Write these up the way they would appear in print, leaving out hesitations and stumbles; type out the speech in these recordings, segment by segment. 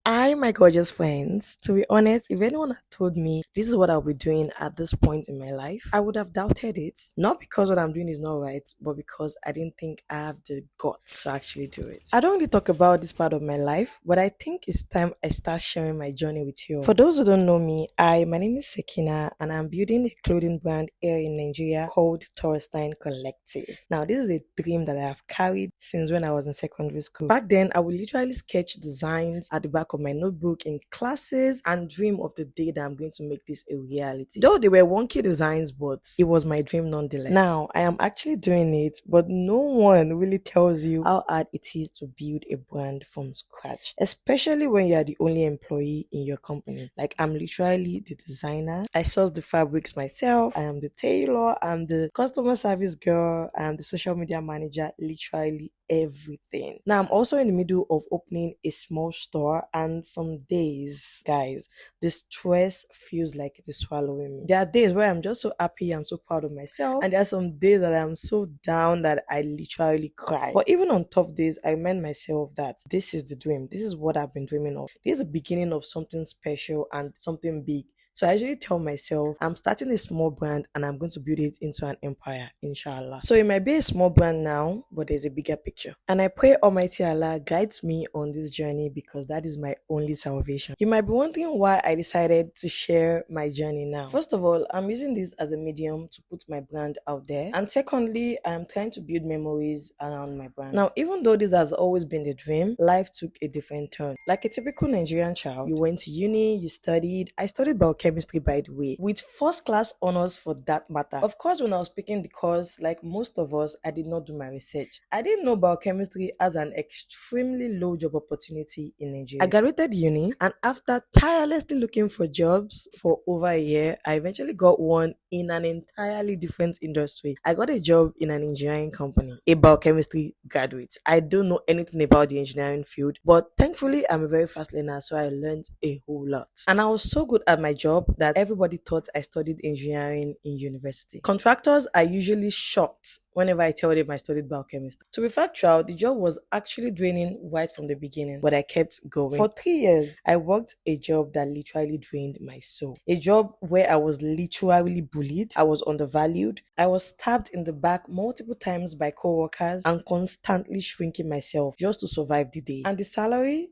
My gorgeous friends, to be honest, if anyone had told me this is what I'll be doing at this point in my life, I would have doubted it. Not because what I'm doing is not right, but because I didn't think I have the guts to actually do it. I don't really talk about this part of my life, but I think it's time I start sharing my journey with you. For those who don't know me, my name is Sekina, and I'm building a clothing brand here in Nigeria called Torstein Collective. Now, this is a dream that I have carried since when I was in secondary school. Back then, I would literally sketch designs at the back of my notebook in classes and dream of the day that I'm going to make this a reality. Though they were wonky designs, but it was my dream nonetheless. Now, I am actually doing it, but no one really tells you how hard it is to build a brand from scratch, especially when you are the only employee in your company. Like, I'm literally the designer. I source the fabrics myself. I am the tailor. I'm the customer service girl. I'm the social media manager, literally everything. Now, I'm also in the middle of opening a small store, and some days, guys, the stress feels like it is swallowing me. There are days where I'm just so happy, I'm so proud of myself, and there are some days that I'm so down that I literally cry. But even on tough days, I remind myself that this is the dream. This is what I've been dreaming of. This is the beginning of something special and something big. So I usually tell myself I'm starting a small brand and I'm going to build it into an empire, inshallah. So it might be a small brand now, but there's a bigger picture. And I pray Almighty Allah guides me on this journey because that is my only salvation. You might be wondering why I decided to share my journey now. First of all, I'm using this as a medium to put my brand out there. And secondly, I'm trying to build memories around my brand. Now, even though this has always been the dream, life took a different turn. Like a typical Nigerian child, you went to uni, you studied. I studied biochemistry, by the way, with first class honors for that matter. Of course, when I was picking the course, like most of us, I did not do my research. I didn't know biochemistry as an extremely low job opportunity in Nigeria. I graduated uni, and after tirelessly looking for jobs for over a year, I eventually got one in an entirely different industry. I got a job in an engineering company, a biochemistry graduate. I don't know anything about the engineering field, but thankfully I'm a very fast learner, so I learned a whole lot. And I was so good at my job that everybody thought I studied engineering in university. Contractors are usually shocked whenever I tell them I studied biochemistry. To be factual, the job was actually draining right from the beginning, but I kept going. For 3 years, I worked a job that literally drained my soul. A job where I was literally bullied, I was undervalued, I was stabbed in the back multiple times by co-workers, and constantly shrinking myself just to survive the day. And the salary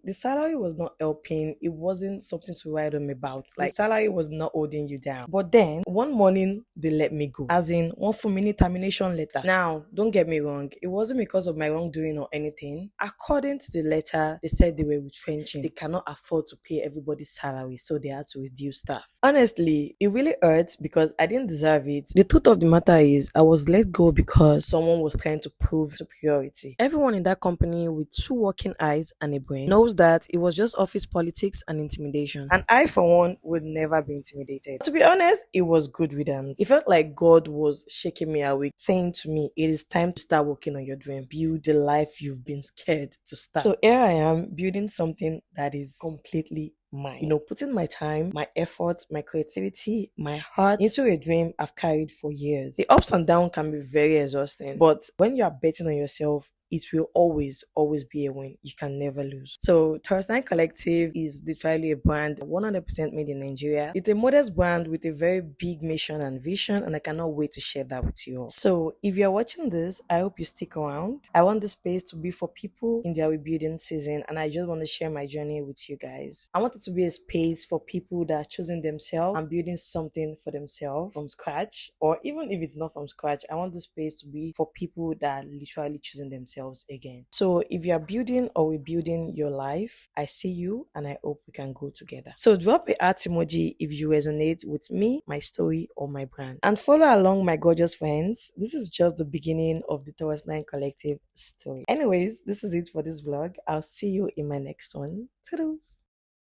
was not helping. It wasn't something to write home about. Like, the salary was not holding you down. But then, one morning, they let me go. As in, 1 termination letter. Now, don't get me wrong. It wasn't because of my wrongdoing or anything. According to the letter, they said they were retrenching. They cannot afford to pay everybody's salary, so they had to reduce staff. Honestly, it really hurts because I didn't deserve it. The truth of the matter is, I was let go because someone was trying to prove superiority. Everyone in that company with 2 working eyes and a brain knows that it was just office politics and intimidation. And I, for one, would never be intimidated. To be honest, it was good riddance. It felt like God was shaking me awake, saying to me, it is time to start working on your dream. Build the life you've been scared to start. So here I am, building something that is completely mine. You know, putting my time, my effort, my creativity, my heart into a dream I've carried for years. The ups and downs can be very exhausting, but when you are betting on yourself, it will always be a win. You can never lose. So Torstein Collective is literally a brand 100% made in Nigeria. It's a modest brand with a very big mission and vision, and I cannot wait to share that with you all. So if you're watching this, I hope you stick around. I want this space to be for people in their rebuilding season, and I just want to share my journey with you guys. I want it to be a space for people that are choosing themselves and building something for themselves from scratch, or even if it's not from scratch, I want this space to be for people that are literally choosing themselves again. So if you are building or rebuilding your life, I see you and I hope we can go together. So drop a heart emoji if you resonate with me, my story, or my brand. And follow along, my gorgeous friends. This is just the beginning of the Torstein Collective story. Anyways, this is it for this vlog. I'll see you in my next one. Toodles!